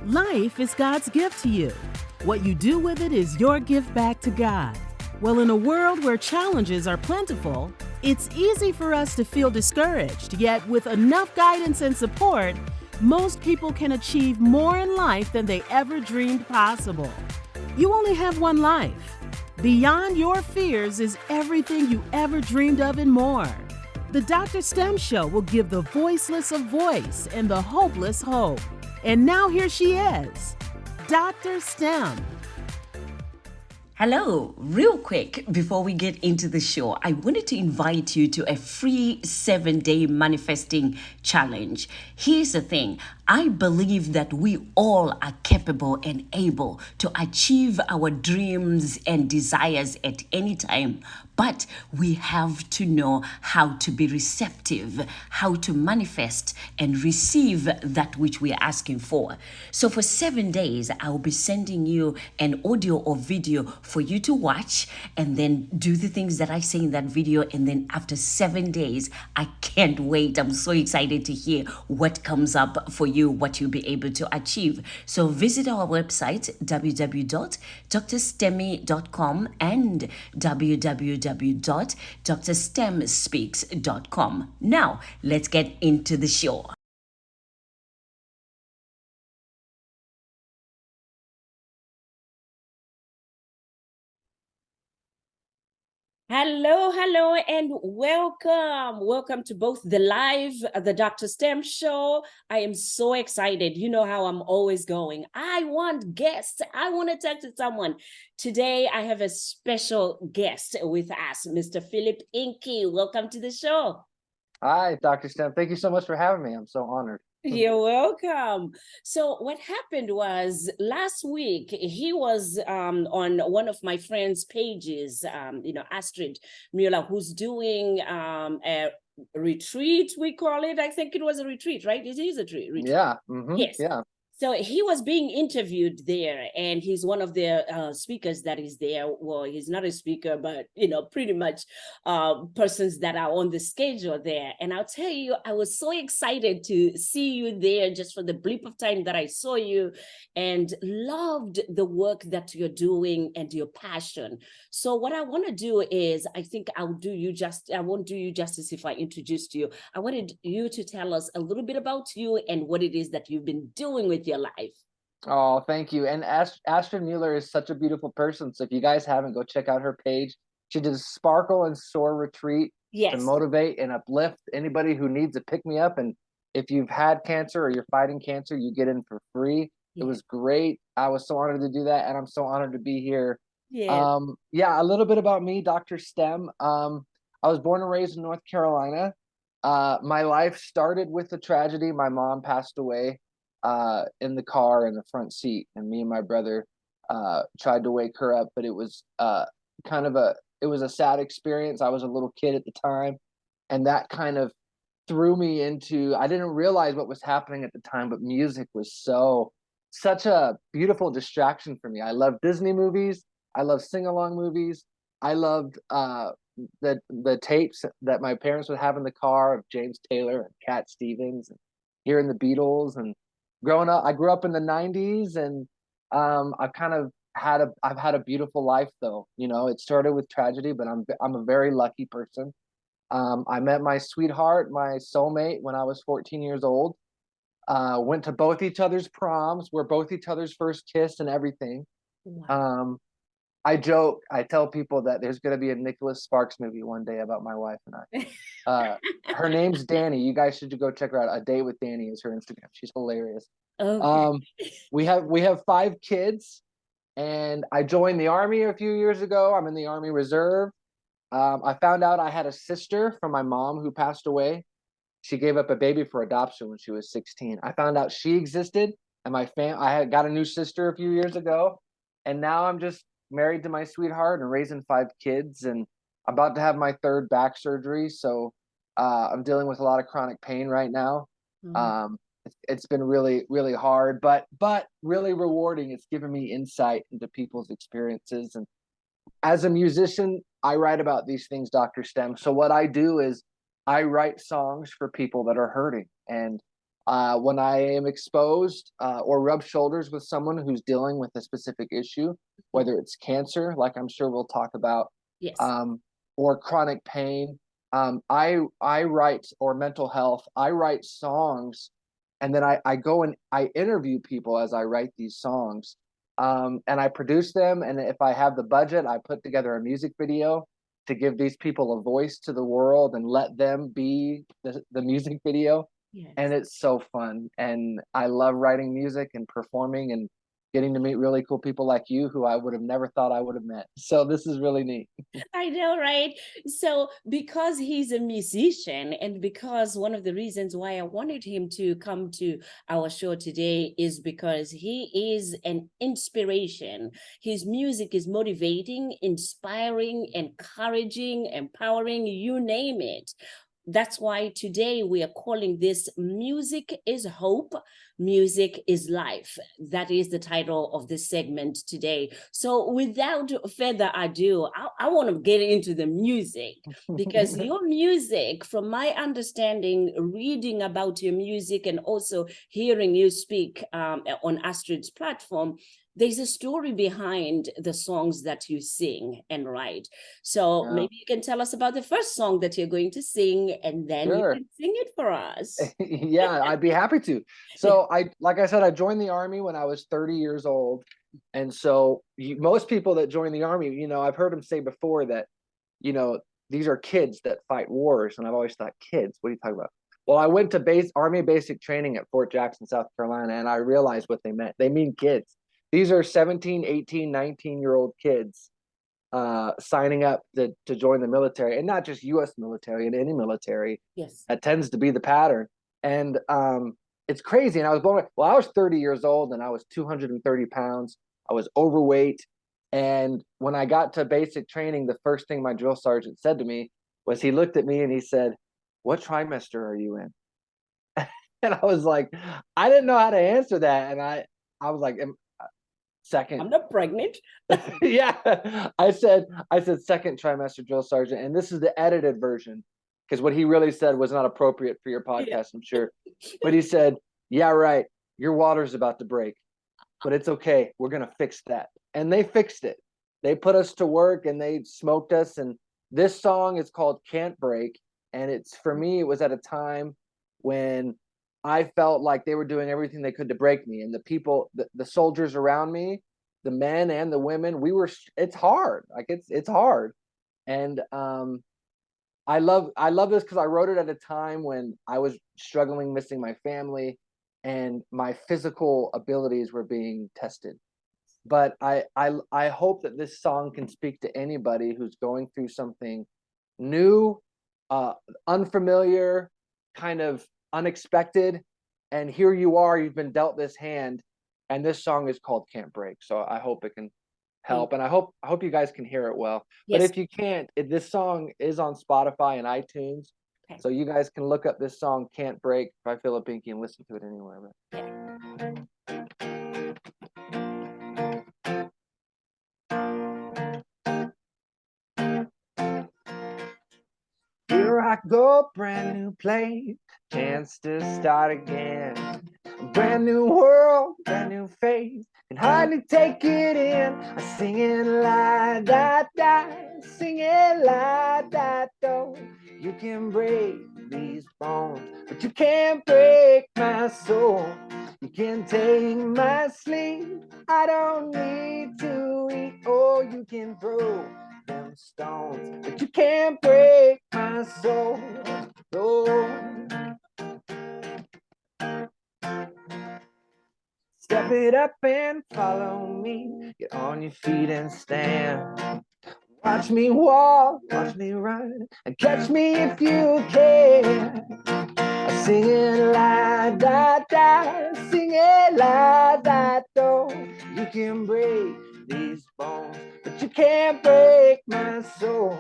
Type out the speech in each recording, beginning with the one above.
Life is God's gift to you. What you do with it is your gift back to God. Well, in a world where challenges are plentiful, it's easy for us to feel discouraged, yet with enough guidance and support, most people can achieve more in life than they ever dreamed possible. You only have one life. Beyond your fears is everything you ever dreamed of and more. The Dr. STEM Show will give the voiceless a voice and the hopeless hope. And now here she is, Dr. STEM. Hello, real quick, before we get into the show, I wanted to invite you to a free 7-day manifesting challenge. Here's the thing. I believe that we all are capable and able to achieve our dreams and desires at any time, but we have to know how to be receptive, how to manifest and receive that which we are asking for. So for 7 days, I'll be sending you an audio or video for you to watch and then do the things that I say in that video. And then after 7 days, I can't wait. I'm so excited to hear what comes up for you, what you'll be able to achieve. So visit our website, www.drstemmy.com and www.drstemspeaks.com. Now, let's get into the show. Hello, and welcome. Welcome to both the live, the Dr. STEM show. I am so excited. You know how I'm always going. I want guests. I want to talk to someone. Today, I have a special guest with us, Mr. Phillip Enkey. Welcome to the show. Hi, Dr. STEM. Thank you so much for having me. I'm so honored. You're welcome. So what happened was last week, he was on one of my friends' pages, Astrid Mueller, who's doing a retreat, we call it. I think it was a retreat, right? It is a retreat. Yeah. Mm-hmm. Yes. Yeah. So he was being interviewed there, and he's one of the speakers that is there. Well, he's not a speaker, but, pretty much persons that are on the schedule there. And I'll tell you, I was so excited to see you there just for the blip of time that I saw you, and loved the work that you're doing and your passion. So what I want to do is, I think I won't do you justice if I introduced you. I wanted you to tell us a little bit about you and what it is that you've been doing with your life. Oh, thank you. And Astrid Mueller is such a beautiful person. So if you guys haven't, go check out her page. She did a Sparkle and Soar retreat to motivate and uplift anybody who needs a pick-me-up. And if you've had cancer or you're fighting cancer, you get in for free. It was great. I was so honored to do that, and I'm so honored to be here. A little bit about me, Dr. STEM. I was born and raised in North Carolina. My life started with a tragedy. My mom passed away in the car in the front seat, and me and my brother tried to wake her up, but it was it was a sad experience. I was a little kid at the time, and that kind of threw me into, I didn't realize what was happening at the time, but music was such a beautiful distraction for me. I love Disney movies. I love sing-along movies. I loved the tapes that my parents would have in the car of James Taylor and Cat Stevens and hearing the Beatles. And growing up, I grew up in the 90s, and I've had a beautiful life though. It started with tragedy, but I'm a very lucky person. I met my sweetheart, my soulmate, when I was 14 years old. Went to both each other's proms, were both each other's first kiss and everything. Wow. I tell people that there's going to be a Nicholas Sparks movie one day about my wife and I. Her name's Danny. You guys should go check her out. A Day with Danny is her Instagram. She's hilarious. Okay. We have 5 kids, and I joined the Army a few years ago. I'm in the Army Reserve. I found out I had a sister from my mom who passed away. She gave up a baby for adoption when she was 16. I found out she existed, and I had got a new sister a few years ago, and now I'm just married to my sweetheart and raising 5 kids, and I'm about to have my 3rd back surgery. So I'm dealing with a lot of chronic pain right now. Mm-hmm. It's been really, really hard, but really rewarding. It's given me insight into people's experiences. And as a musician, I write about these things, Dr. STEM. So what I do is I write songs for people that are hurting. And when I am exposed or rub shoulders with someone who's dealing with a specific issue, whether it's cancer, like I'm sure we'll talk about, yes, or chronic pain, I write, or mental health, I write songs, and then I go and I interview people as I write these songs, and I produce them. And if I have the budget, I put together a music video to give these people a voice to the world and let them be the music video. yes. And it's so fun. And I love writing music and performing and getting to meet really cool people like you who I would have never thought I would have met. So this is really neat. I know, right? So because he's a musician, and because one of the reasons why I wanted him to come to our show today is because he is an inspiration. His music is motivating, inspiring, encouraging, empowering, you name it. That's why today we are calling this Music is Hope, Music is Life. That is the title of this segment today. So without further ado, I want to get into the music, because your music, from my understanding, reading about your music and also hearing you speak on Astrid's platform, there's a story behind the songs that you sing and write. So maybe you can tell us about the first song that you're going to sing, and then you can sing it for us. Yeah, I'd be happy to. So like I said, I joined the Army when I was 30 years old. And so most people that join the Army, you know, I've heard them say before that, you know, these are kids that fight wars. And I've always thought, kids, what are you talking about? Well, I went to Army basic training at Fort Jackson, South Carolina, and I realized what they meant. They mean kids. These are 17, 18, 19-year-old kids signing up to join the military, and not just U.S. military, in any military. Yes. That tends to be the pattern. And it's crazy. And I was 30 years old, and I was 230 pounds. I was overweight. And when I got to basic training, the first thing my drill sergeant said to me was, he looked at me and he said, "What trimester are you in?" And I was like, I didn't know how to answer that. And I was like, second. I'm not pregnant. Yeah. I said second trimester, drill sergeant. And this is the edited version, because what he really said was not appropriate for your podcast, I'm sure. But he said, "Yeah, right. Your water's about to break, but it's okay. We're going to fix that." And they fixed it. They put us to work and they smoked us. And this song is called "Can't Break." And it's, for me, it was at a time when I felt like they were doing everything they could to break me. And the people, the soldiers around me, the men and the women, it's hard. Like it's hard. And I love this because I wrote it at a time when I was struggling, missing my family, and my physical abilities were being tested. But I hope that this song can speak to anybody who's going through something new, unfamiliar, kind of unexpected, and here you are, you've been dealt this hand, and this song is called "Can't Break." So I hope it can help, and I hope you guys can hear it well. Yes. But if you can't, this song is on Spotify and iTunes, so you guys can look up this song "Can't Break" by Phillip Enkey and listen to it anywhere. Here I go, brand new place, chance to start again. Brand new world, brand new face, can hardly take it in. I'm singing la da da, singing la da do. You can break these bones, but you can't break my soul. You can take my sleep, I don't need to eat. Oh, you can throw them stones, but you can't break my soul. Oh. Step it up and follow me. Get on your feet and stand. Watch me walk, watch me run, and catch me if you can. Singing la da da, singing la da do. You can break these bones, but you can't break my soul.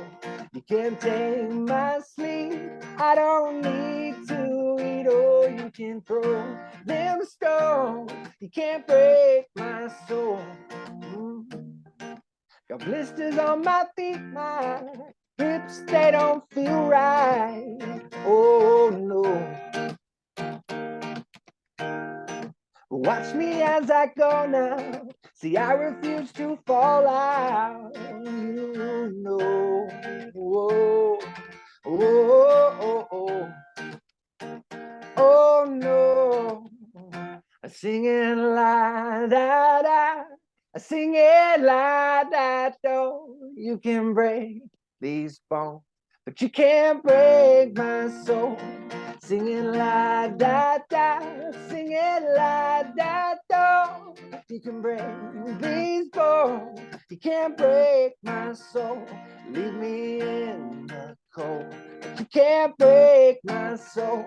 You can take my sleep, I don't need to eat. Oh, you can throw them stones, you can't break my soul. Got blisters on my feet, my hips, they don't feel right. Watch me as I go now. See, I refuse to fall out. You know. Oh, oh, oh, oh. Oh no. Singing la da da. Singing la da do. You can break these bones, but you can't break my soul. Singing la da da, singing la da do. You can break these bones, you can't break my soul. Leave me in the cold, but you can't break my soul.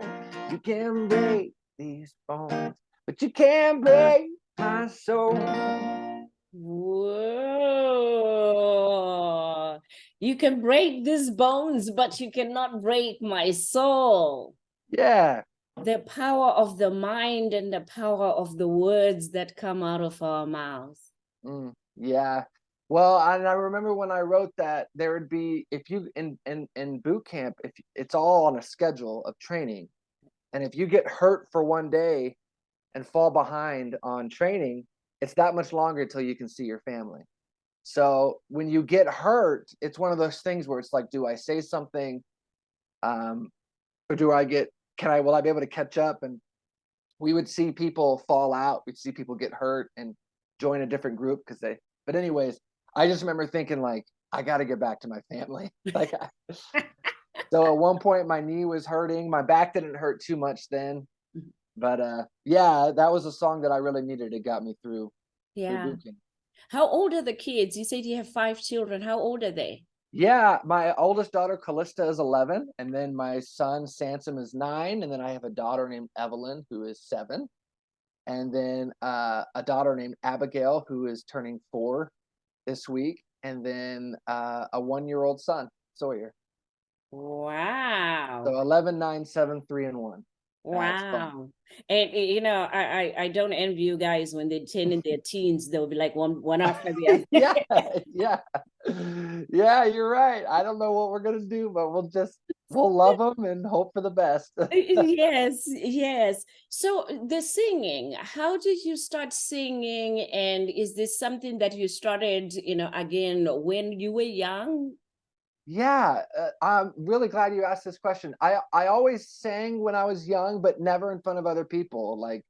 You can break these bones, but you can't break my soul. Whoa. You can break these bones, but you cannot break my soul. Yeah. The power of the mind and the power of the words that come out of our mouths. Yeah. Well, and I remember when I wrote that, there would be, if you in boot camp, if it's all on a schedule of training, and if you get hurt for one day and fall behind on training, it's that much longer till you can see your family. So when you get hurt, it's one of those things where it's like, do I say something, or will I be able to catch up? And we would see people fall out. We'd see people get hurt and join a different group but anyways, I just remember thinking like, I got to get back to my family. So at one point my knee was hurting. My back didn't hurt too much then, but yeah, that was a song that I really needed. It got me through. Yeah. How old are the kids? You said you have 5 children. How old are they? Yeah, my oldest daughter Callista is 11, and then my son Sansom is 9, and then I have a daughter named Evelyn who is 7, and then a daughter named Abigail who is turning 4 this week, and then a 1-year-old son, Sawyer. Wow. So 11, 9, 7, 3, and 1. Wow. And you know, I don't envy you guys when they turn in their teens. They'll be like one after the other. Yeah, you're right. I don't know what we're gonna do, but we'll love them and hope for the best. Yes. So the singing, how did you start singing? And is this something that you started, again, when you were young? Yeah, I'm really glad you asked this question. I always sang when I was young, but never in front of other people. Like,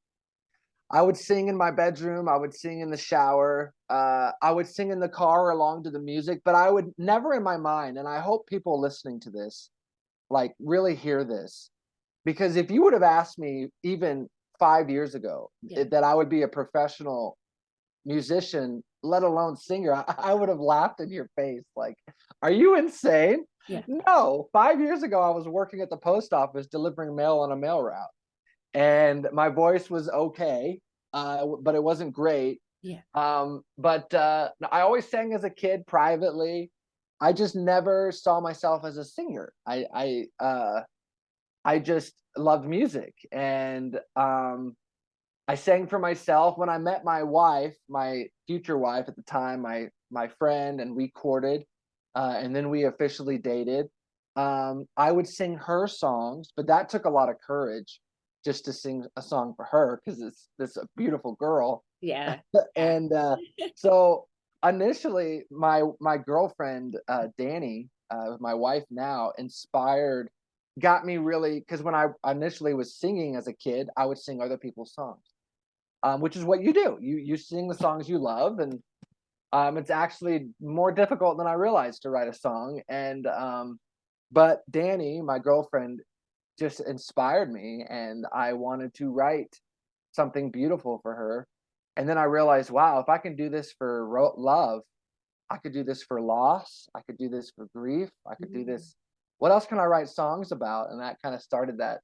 I would sing in my bedroom, I would sing in the shower, I would sing in the car along to the music, but I would never in my mind, and I hope people listening to this, like, really hear this. Because if you would have asked me even 5 years ago that I would be a professional musician, let alone singer, I would have laughed in your face. Like, are you insane? No, 5 years ago, I was working at the post office delivering mail on a mail route. And my voice was okay, but it wasn't great. But I always sang as a kid privately. I just never saw myself as a singer. I just loved music, and I sang for myself. When I met my wife, my future wife at the time, my friend, and we courted, and then we officially dated. I would sing her songs, but that took a lot of courage just to sing a song for her because it's this a beautiful girl. Yeah. And so initially, my girlfriend Danny, my wife now, got me really, because when I initially was singing as a kid, I would sing other people's songs. Which is what you do. You sing the songs you love, and it's actually more difficult than I realized to write a song. And but Danny, my girlfriend, just inspired me, and I wanted to write something beautiful for her. And then I realized, wow, if I can do this for love, I could do this for loss. I could do this for grief. I could do this. What else can I write songs about? And that kind of started that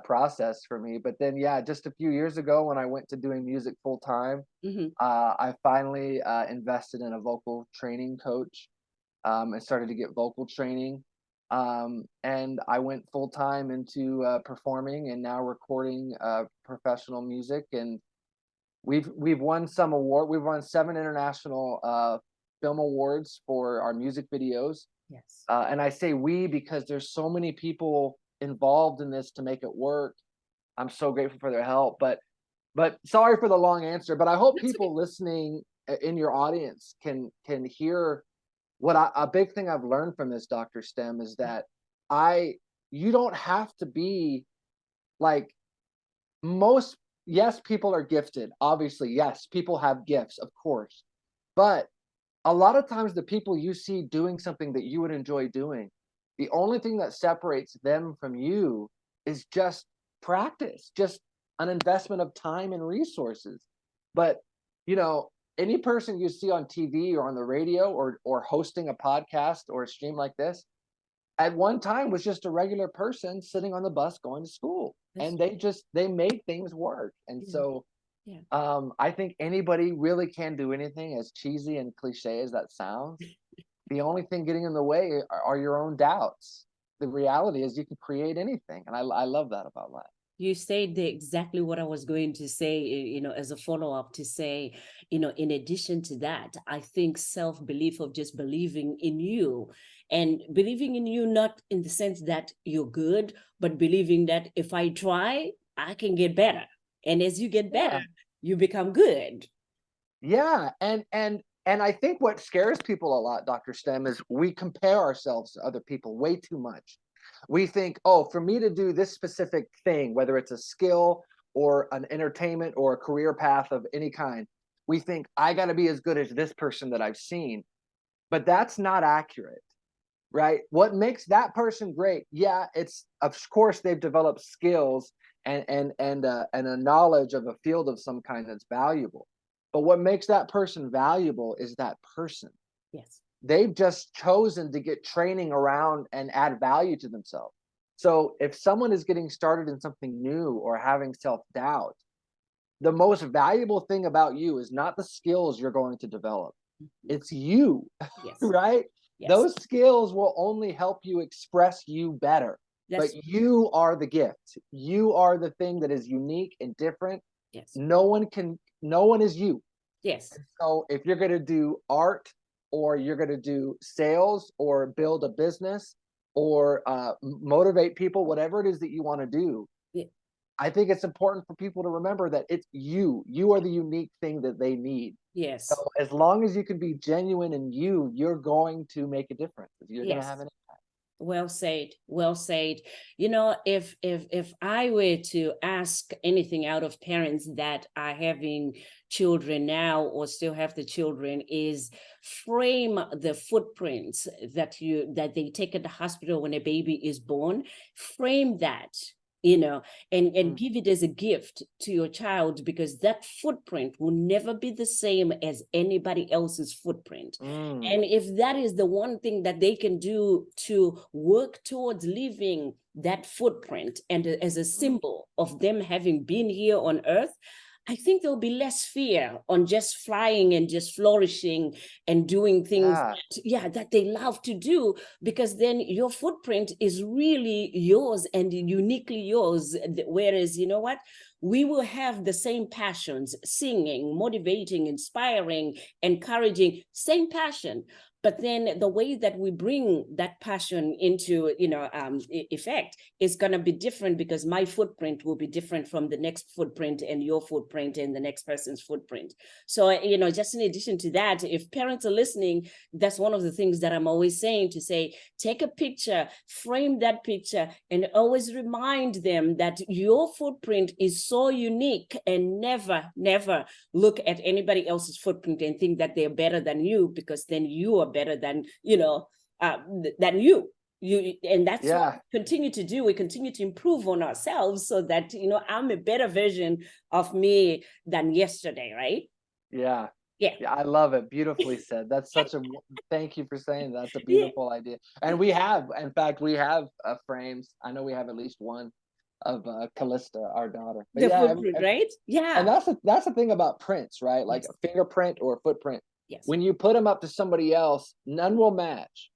process for me. But then, yeah, just a few years ago when I went to doing music full time, I finally invested in a vocal training coach and started to get vocal training. And I went full time into performing and now recording professional music. And we've won some award. We've won 7 international film awards for our music videos. Yes. And I say we because there's so many people involved in this to make it work. I'm so grateful for their help. But But sorry for the long answer, but I hope people listening in your audience can hear what a big thing I've learned from this, Dr. Stem, is that you don't have to be like most. Yes, people are gifted. Obviously, yes, people have gifts, of course. But a lot of times the people you see doing something that you would enjoy doing, the only thing that separates them from you is just practice, just an investment of time and resources. But, you know, any person you see on TV or on the radio or hosting a podcast or a stream like this, at one time was just a regular person sitting on the bus going to school. And they made things work. And so I think anybody really can do anything, as cheesy and cliche as that sounds. The only thing getting in the way are your own doubts. The reality is you can create anything. And I love that about life. You said exactly what I was going to say, as a follow-up to say, in addition to that, I think self-belief of just believing in you, and believing in you, not in the sense that you're good, but believing that if I try, I can get better. And as you get better, you become good. Yeah. And I think what scares people a lot, Dr. Stem, is we compare ourselves to other people way too much. We think, oh, for me to do this specific thing, whether it's a skill or an entertainment or a career path of any kind, we think I got to be as good as this person that I've seen. But that's not accurate, right? What makes that person great? Yeah, it's, of course, they've developed skills and a knowledge of a field of some kind that's valuable. But what makes that person valuable is that person. Yes. They've just chosen to get training around and add value to themselves. So if someone is getting started in something new or having self-doubt, the most valuable thing about you is not the skills you're going to develop. It's you, right? Yes. Those skills will only help you express you better. But you are the gift. You are the thing that is unique and different. Yes. No one is you. Yes. So if you're going to do art, or you're going to do sales or build a business or motivate people, whatever it is that you want to do, I think it's important for people to remember that it's you. You are the unique thing that they need. Yes. So as long as you can be genuine in you, you're going to make a difference. You're going to have an impact. Well said. Well said. If I were to ask anything out of parents that are having children now or still have the children, is frame the footprints that they take at the hospital when a baby is born. Frame that, and give it as a gift to your child, because that footprint will never be the same as anybody else's footprint. And if that is the one thing that they can do to work towards leaving that footprint and as a symbol of them having been here on earth, I think there'll be less fear on just flying and just flourishing and doing things that they love to do, because then your footprint is really yours and uniquely yours. Whereas, you know what? We will have the same passions, singing, motivating, inspiring, encouraging, same passion. But then the way that we bring that passion into, effect is going to be different, because my footprint will be different from the next footprint and your footprint and the next person's footprint. So, just in addition to that, if parents are listening, that's one of the things that I'm always saying, to say, take a picture, frame that picture, and always remind them that your footprint is so unique, and never, never look at anybody else's footprint and think that they're better than you, because then you are better than than you. And that's what we continue to do. We continue to improve on ourselves so that I'm a better version of me than yesterday, right? Yeah, I love it. Beautifully said. That's such a thank you for saying that. That's a beautiful idea. And we have frames. I know we have at least one of Callista, our daughter. But footprint, right? Yeah. And that's the thing about prints, right? Like a fingerprint or a footprint. Yes. When you put them up to somebody else, none will match,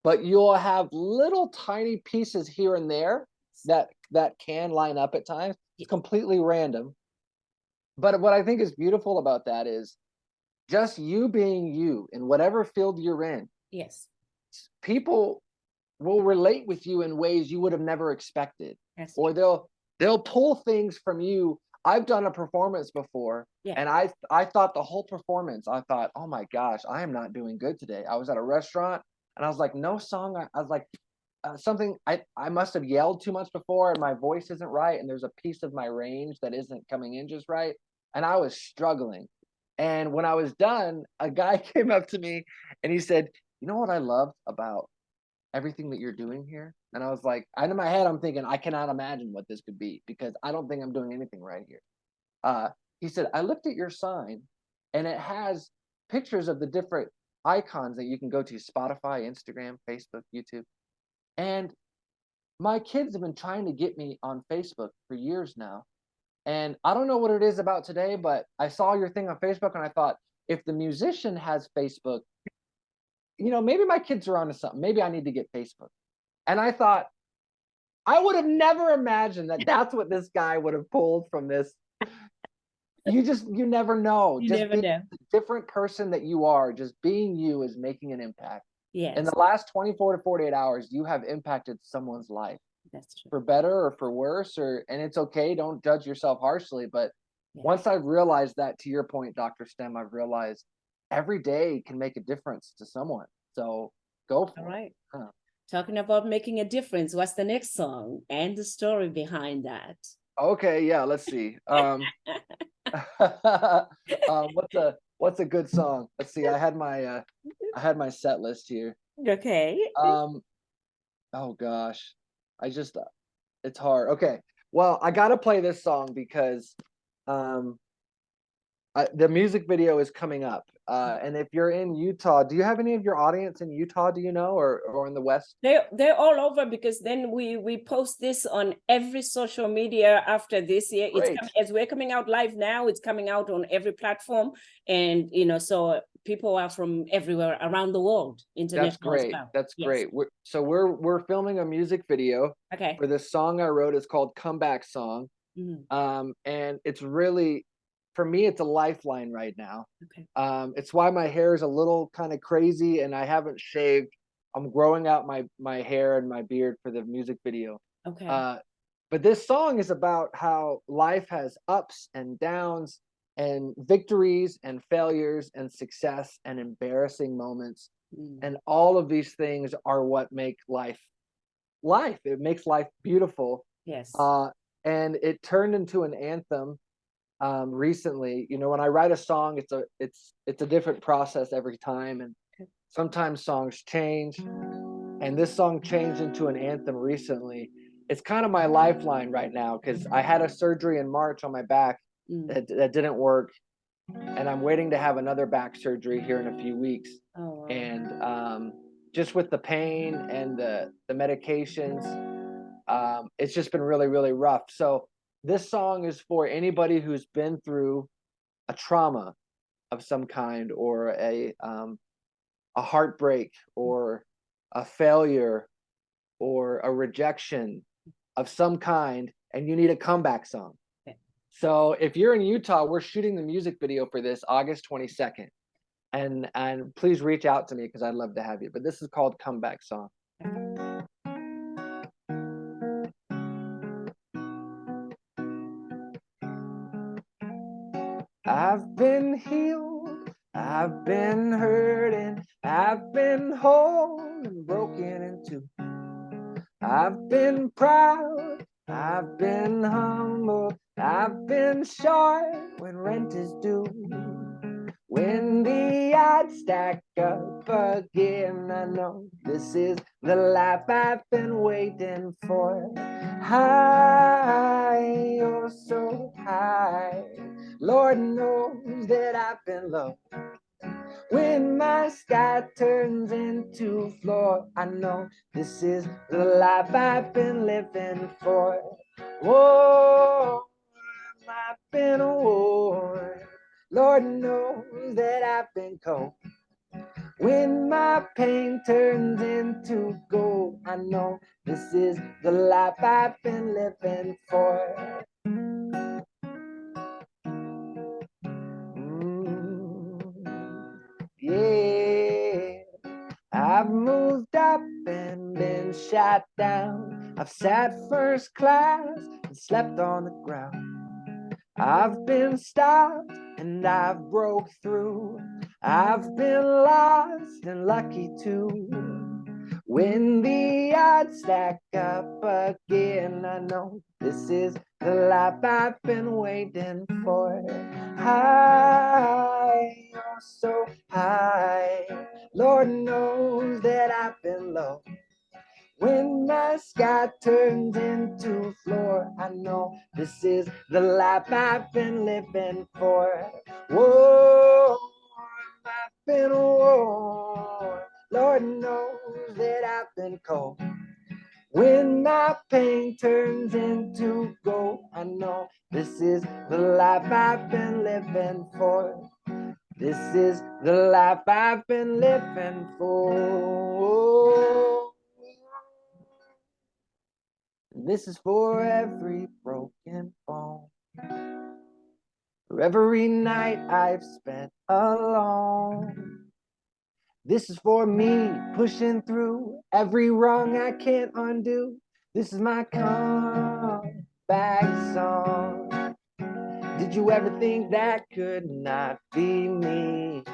but you'll have little tiny pieces here and there that can line up at times. It's completely random. But what I think is beautiful about that is just you being you in whatever field you're in. Yes. People will relate with you in ways you would have never expected. Yes. Or they'll pull things from you I've done a performance before, and I thought the whole performance, I thought, oh my gosh, I am not doing good today. I was at a restaurant, and I was like, no song. I was like, something, I must have yelled too much before, and my voice isn't right, and there's a piece of my range that isn't coming in just right, and I was struggling. And when I was done, a guy came up to me, and he said, you know what I loved about everything that you're doing here? And I was like, in my head, I'm thinking, I cannot imagine what this could be, because I don't think I'm doing anything right here. He said, I looked at your sign, and it has pictures of the different icons that you can go to: Spotify, Instagram, Facebook, YouTube. And my kids have been trying to get me on Facebook for years now. And I don't know what it is about today, but I saw your thing on Facebook, and I thought, if the musician has Facebook, maybe my kids are onto something. Maybe I need to get Facebook. And I thought, I would have never imagined that that's what this guy would have pulled from this. You never know. You just never being know. the different person that you are, just being you is making an impact. Yes. In the last 24 to 48 hours, you have impacted someone's life. That's true. For better or for worse, and it's okay. Don't judge yourself harshly. But once I've realized that, to your point, Dr. Stem, I've realized every day can make a difference to someone. So go for it. All right. Talking about making a difference, what's the next song and the story behind that? Okay, yeah, let's see. What's a good song? Let's see. I had my set list here. Okay. Oh gosh. It's hard. Okay. Well, I got to play this song because the music video is coming up. And if you're in Utah, do you have any of your audience in Utah, do you know, or in the West? They're all over, because then we post this on every social media after this year. As we're coming out live now, it's coming out on every platform. And, so people are from everywhere around the world, international. That's great. As well. That's great. We're filming a music video for this song I wrote. It's called Comeback Song. Mm-hmm. And it's really, for me, it's a lifeline right now. It's why my hair is a little kind of crazy, and I haven't shaved. I'm growing out my hair and my beard for the music video. But this song is about how life has ups and downs, and victories and failures and success and embarrassing moments. And all of these things are what make life. It makes life beautiful. Yes. And it turned into an anthem recently. When I write a song, it's a different process every time, and sometimes songs change, and this song changed into an anthem recently. It's kind of my lifeline right now, because I had a surgery in March on my back that didn't work, and I'm waiting to have another back surgery here in a few weeks. And just with the pain and the medications, it's just been really, really rough. So this song is for anybody who's been through a trauma of some kind, or a heartbreak, or a failure, or a rejection of some kind, and you need a comeback song. So if you're in Utah, we're shooting the music video for this August 22nd. And please reach out to me, because I'd love to have you. But this is called Comeback Song. I've been healed, I've been hurting, I've been whole and broken in two. I've been proud, I've been humble, I've been short when rent is due. When the odds stack up again, I know this is the life I've been waiting for. High, oh so high, Lord knows that I've been loved. When my sky turns into floor, I know this is the life I've been living for. Whoa, I've been warm. Lord knows that I've been cold. When my pain turns into gold, I know this is the life I've been living for. Yeah, I've moved up and been shot down. I've sat first class and slept on the ground. I've been stopped and I've broke through. I've been lost and lucky too. When the odds stack up again, I know this is the life I've been waiting for. High, oh so high, Lord knows that I've been low. When the sky turns into floor, I know this is the life I've been living for. Whoa, I've been warm. Lord knows that I've been cold. When my pain turns into gold, I know this is the life I've been living for. This is the life I've been living for. This is for every broken bone, for every night I've spent alone. This is for me pushing through every wrong I can't undo. This is my comeback song. Did you ever think that could not be me?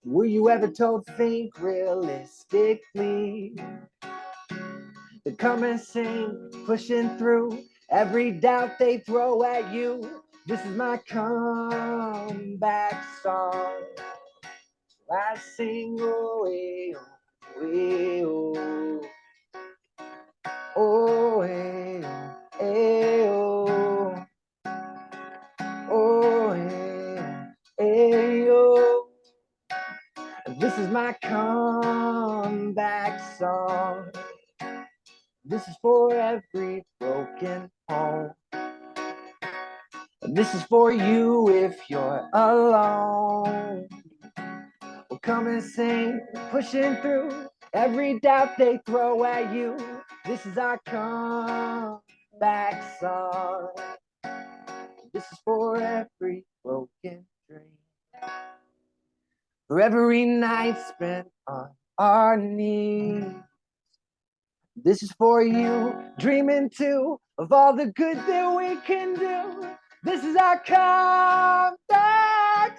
Were you ever told to think realistically? To come and sing, pushing through every doubt they throw at you. This is my comeback song. I sing, oh, eh, oh, eh, oh, oh, eh, eh, oh, oh, eh, oh. This is my comeback song. This is for every broken home. And this is for you if you're alone. Well, come and sing, pushing through every doubt they throw at you. This is our comeback song. This is for every broken dream, for every night spent on our knees. This is for you, dreaming too of all the good that we can do. This is our comeback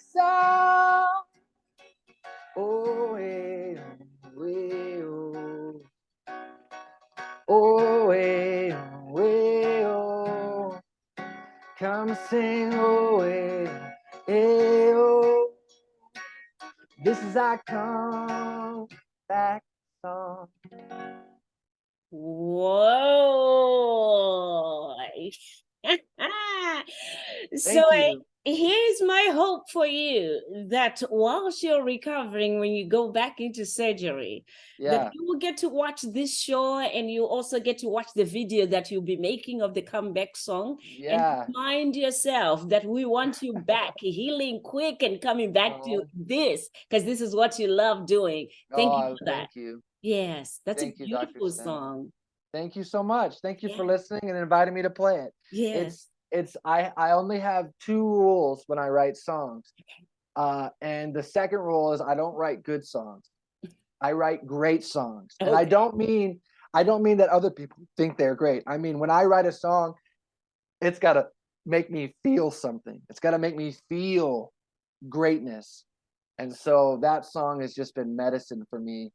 song. Oh, eh, oh, oh, eh, oh. Come sing, oh, oh. This is our comeback song. Whoa. So here's my hope for you, that whilst you're recovering, when you go back into surgery, that you will get to watch this show, and you also get to watch the video that you'll be making of the comeback song, and remind yourself that we want you back, healing quick and coming back to this, because this is what you love doing. Thank you for that. Thank you. Yes, that's a beautiful song. Thank you so much. Thank you for listening and inviting me to play it. Yes. I only have 2 rules when I write songs. And the second rule is I don't write good songs. I write great songs. Okay. And I don't mean that other people think they're great. I mean, when I write a song, it's got to make me feel something. It's got to make me feel greatness. And so that song has just been medicine for me.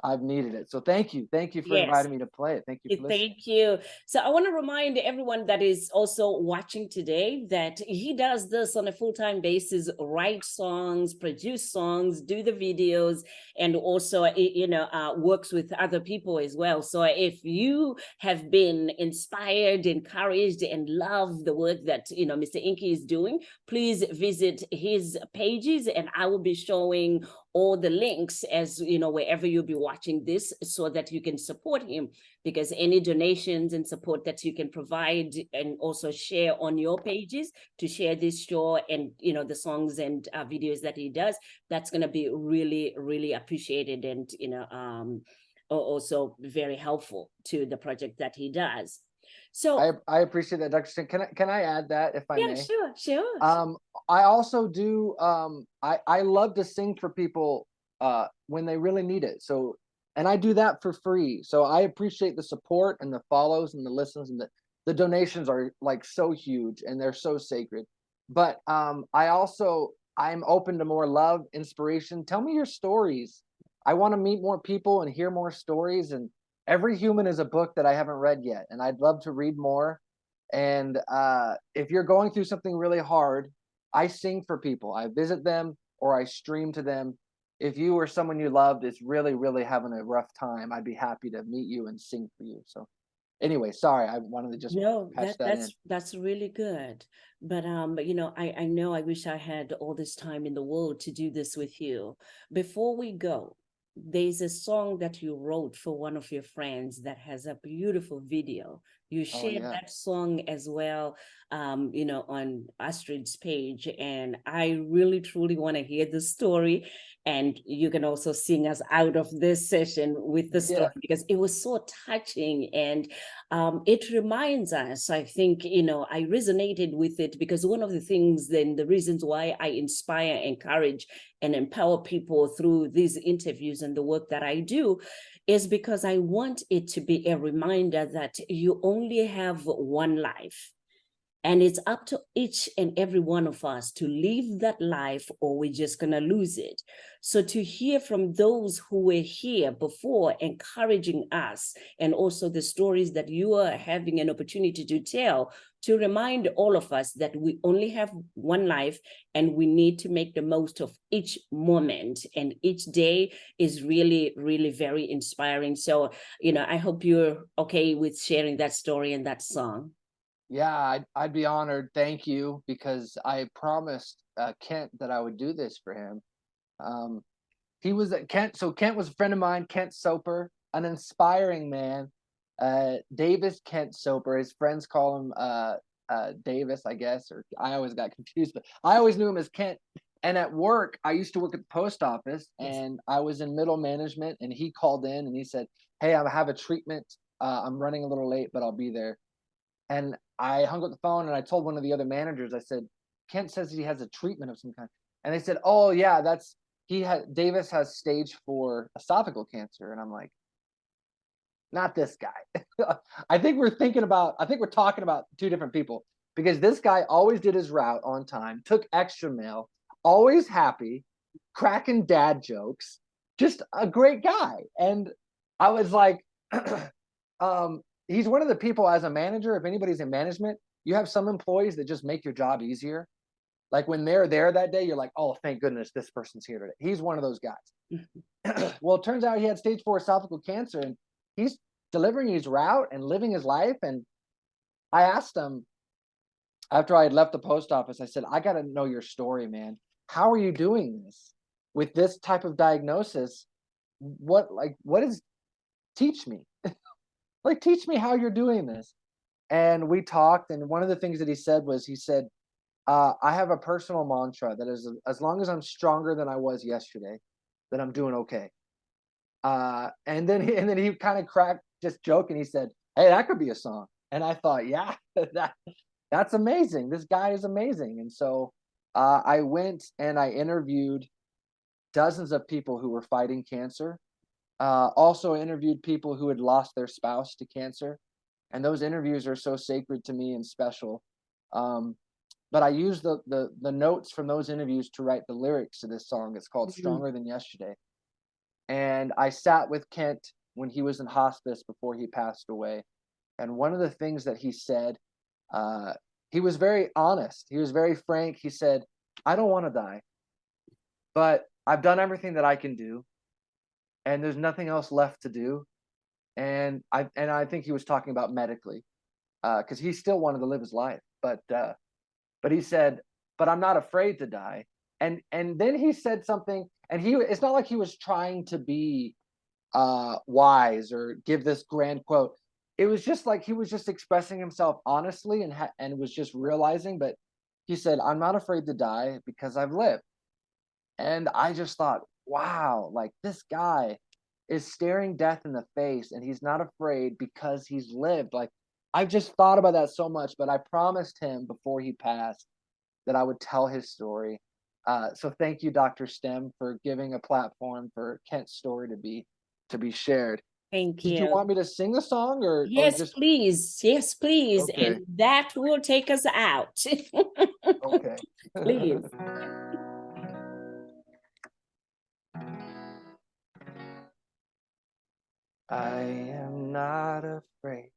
I've needed it. So thank you. Thank you for inviting me to play it. Thank you for listening. Thank you. So I want to remind everyone that is also watching today that he does this on a full-time basis, write songs, produce songs, do the videos, and also, works with other people as well. So if you have been inspired, encouraged, and love the work that, Mr. Enkey is doing, please visit his pages, and I will be showing all the links as wherever you'll be watching this, so that you can support him, because any donations and support that you can provide and also share on your pages to share this show and the songs and videos that he does, that's going to be really, really appreciated, and also very helpful to the project that he does. So I appreciate that, Dr. Singh. Can I add that, if I may? Yeah, sure. I also do. I love to sing for people when they really need it. So, and I do that for free. So I appreciate the support and the follows and the listens and the donations are like so huge and they're so sacred. But I'm open to more love, inspiration. Tell me your stories. I want to meet more people and hear more stories. And Every Human is a book that I haven't read yet, and I'd love to read more. And if you're going through something really hard, I sing for people. I visit them or I stream to them. If you or someone you loved is really, really having a rough time, I'd be happy to meet you and sing for you. So anyway, sorry, I wanted to just No, patch that in. that's really good. But you know, I know I wish I had all this time in the world to do this with you. Before we go, there's a song that you wrote for one of your friends that has a beautiful video. You Oh shared yeah. that song as well, you know, on Astrid's page, and I really truly want to hear the story. And you can also sing us out of this session with the story because it was so touching, and it reminds us, I think, you know, I resonated with it because one of the things, then the reasons why I inspire, encourage, and empower people through these interviews and the work that I do is because I want it to be a reminder that you only have one life. And it's up to each and every one of us to live that life, or we're just going to lose it. So to hear from those who were here before, encouraging us, and also the stories that you are having an opportunity to tell, to remind all of us that we only have one life and we need to make the most of each moment. And each day is really, really very inspiring. So, you know, I hope you're okay with sharing that story and that song. Yeah, I'd be honored. Thank you, because I promised Kent that I would do this for him. He was at Kent, so Kent was a friend of mine, Kent Soper, an inspiring man. Davis Kent Soper. His friends call him Davis, I guess, or I always got confused, but I always knew him as Kent. And at work, I used to work at the post office, and I was in middle management, and he called in and he said, "Hey, I have a treatment. I'm running a little late, but I'll be there." And I hung up the phone and I told one of the other managers, I said, "Kent says he has a treatment of some kind." And they said, "Oh yeah, Davis has stage 4 esophageal cancer." And I'm like, not this guy. I think we're talking about two different people, because this guy always did his route on time, took extra mail, always happy, cracking dad jokes, just a great guy. And I was like, he's one of the people, as a manager, if anybody's in management, you have some employees that just make your job easier. Like when they're there that day, you're like, oh, thank goodness this person's here today. He's one of those guys. Well, it turns out he had stage 4 esophageal cancer, and he's delivering his route and living his life. And I asked him after I had left the post office, I said, "I got to know your story, man. How are you doing this with this type of diagnosis? Teach me, like, teach me how you're doing this." And we talked. And one of the things that he said, "I have a personal mantra that is, as long as I'm stronger than I was yesterday, then I'm doing okay." And then he kind of cracked, just joking. He said, "Hey, that could be a song." And I thought, yeah, that's amazing. This guy is amazing. And so I went and I interviewed dozens of people who were fighting cancer. Also interviewed people who had lost their spouse to cancer. And those interviews are so sacred to me and special. But I used the notes from those interviews to write the lyrics to this song. It's called Stronger Than Yesterday. And I sat with Kent when he was in hospice before he passed away. And one of the things that he said, he was very honest. He was very frank. He said, "I don't want to die, but I've done everything that I can do, and there's nothing else left to do." And I think he was talking about medically, because he still wanted to live his life. But he said, "But I'm not afraid to die." And then he said something, and it's not like he was trying to be wise or give this grand quote. It was just like he was just expressing himself honestly, and was just realizing. But he said, "I'm not afraid to die because I've lived." And I just thought, wow, like, this guy is staring death in the face and he's not afraid because he's lived. Like, I've just thought about that so much. But I promised him before he passed that I would tell his story. So thank you, Dr. Stem, for giving a platform for Kent's story to be shared. Thank you. Did you want me to sing a song or yes, just please. Yes, please. Okay. And that will take us out. Okay. Please. I am not afraid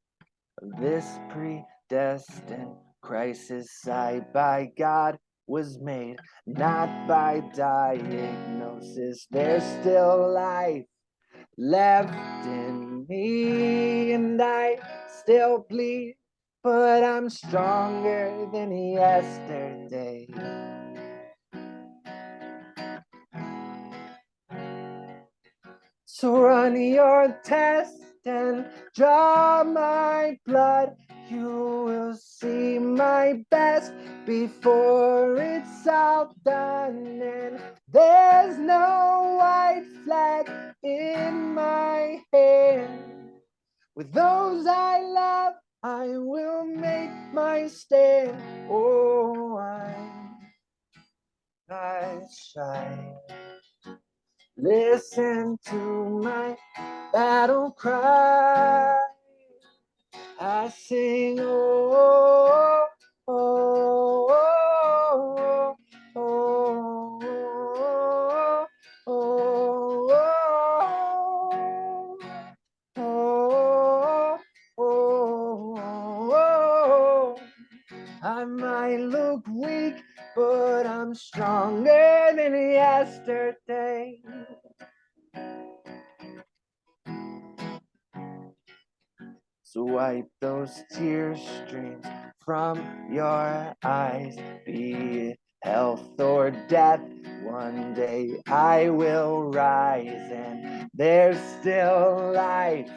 of this predestined crisis. I by God was made, not by diagnosis. There's still life left in me, and I still bleed, but I'm stronger than yesterday. So run your test and draw my blood. You will see my best before it's all done. And there's no white flag in my hand. With those I love, I will make my stand. Oh, I'm not shy. Listen to my battle cry. I sing, oh, oh, oh, oh, oh, oh, oh, oh. I might look weak, but I'm stronger than yesterday. So wipe those tear streams from your eyes, be it health or death. One day I will rise, and there's still life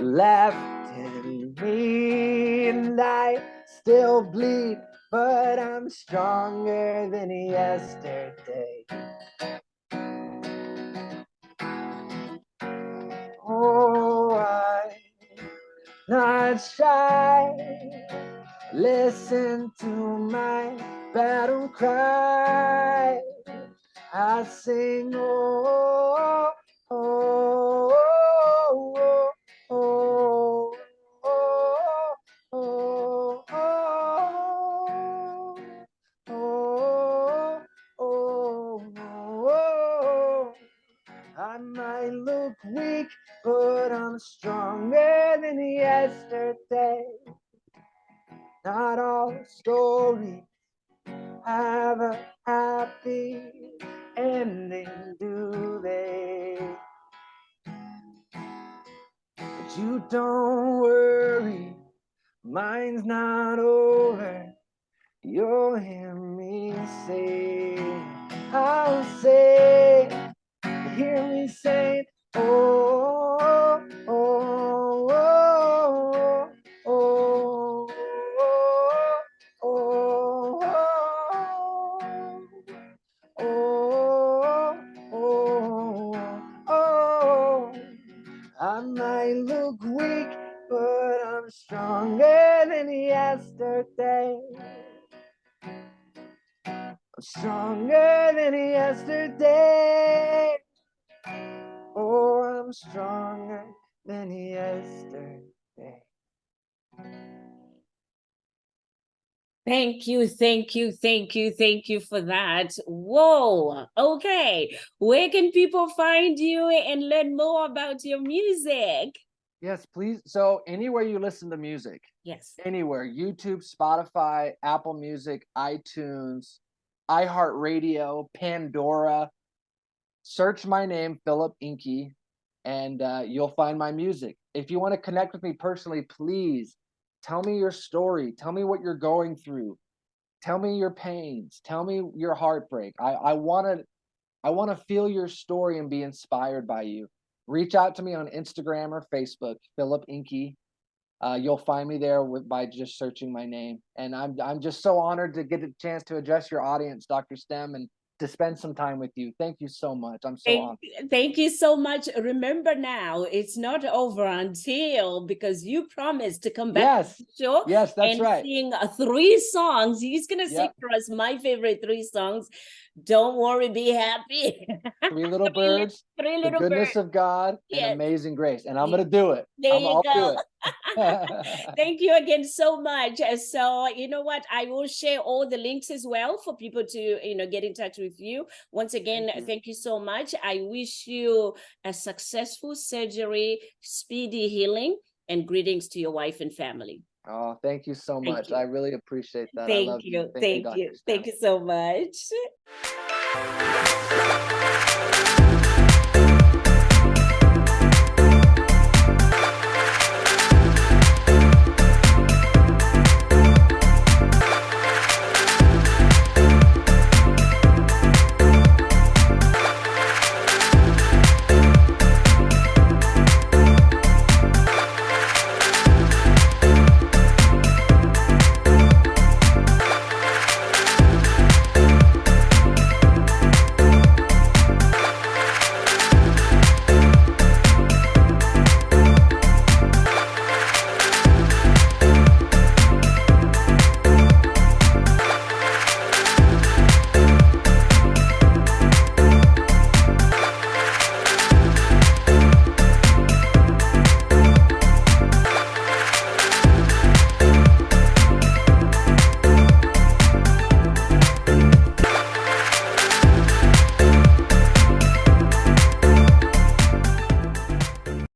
left in me, and I still bleed, but I'm stronger than yesterday. Oh, I'm not shy. Listen to my battle cry. I sing, oh, oh, oh, oh, oh, oh, oh, oh, oh. I might look weak, but I'm stronger than yesterday. Not all stories have a happy ending, do they? But you don't worry, mine's not over. You'll hear me say, I'll say, hear me say, oh, oh, oh, oh, oh, oh, oh, oh, oh. I might look weak, but I'm stronger than yesterday. I'm stronger than yesterday. Oh, I'm stronger than yesterday. Thank you, thank you, thank you, thank you for that. Whoa, okay. Where can people find you and learn more about your music? Yes, please. So anywhere you listen to music. Yes. Anywhere. YouTube, Spotify, Apple Music, iTunes, iHeartRadio, Pandora. Search my name, Phillip Enkey, and you'll find my music. If you want to connect with me personally, please tell me your story. Tell me what you're going through. Tell me your pains. Tell me your heartbreak. I want to feel your story and be inspired by you. Reach out to me on Instagram or Facebook, Phillip Enkey. You'll find me there by just searching my name. And I'm just so honored to get a chance to address your audience, Dr. Stem, and to spend some time with you. Thank you so much. I'm so honored. Thank you so much. Remember now, it's not over until, because you promised to come back to the show. Yes, that's and right. sing 3 songs. He's going to sing for us my favorite 3 songs. Don't worry, be happy. Three little birds, Three the little goodness birds. of God, and Yes. amazing grace. And I'm going to do it. There you I'll go. do it. Thank you again so much. So, you know what? I will share all the links as well for people to, get in touch with you. Once again, thank you so much. I wish you a successful surgery, speedy healing, and greetings to your wife and family. Oh, thank you so much. I really appreciate that. Thank I love you. you. Thank you. Thank you so much.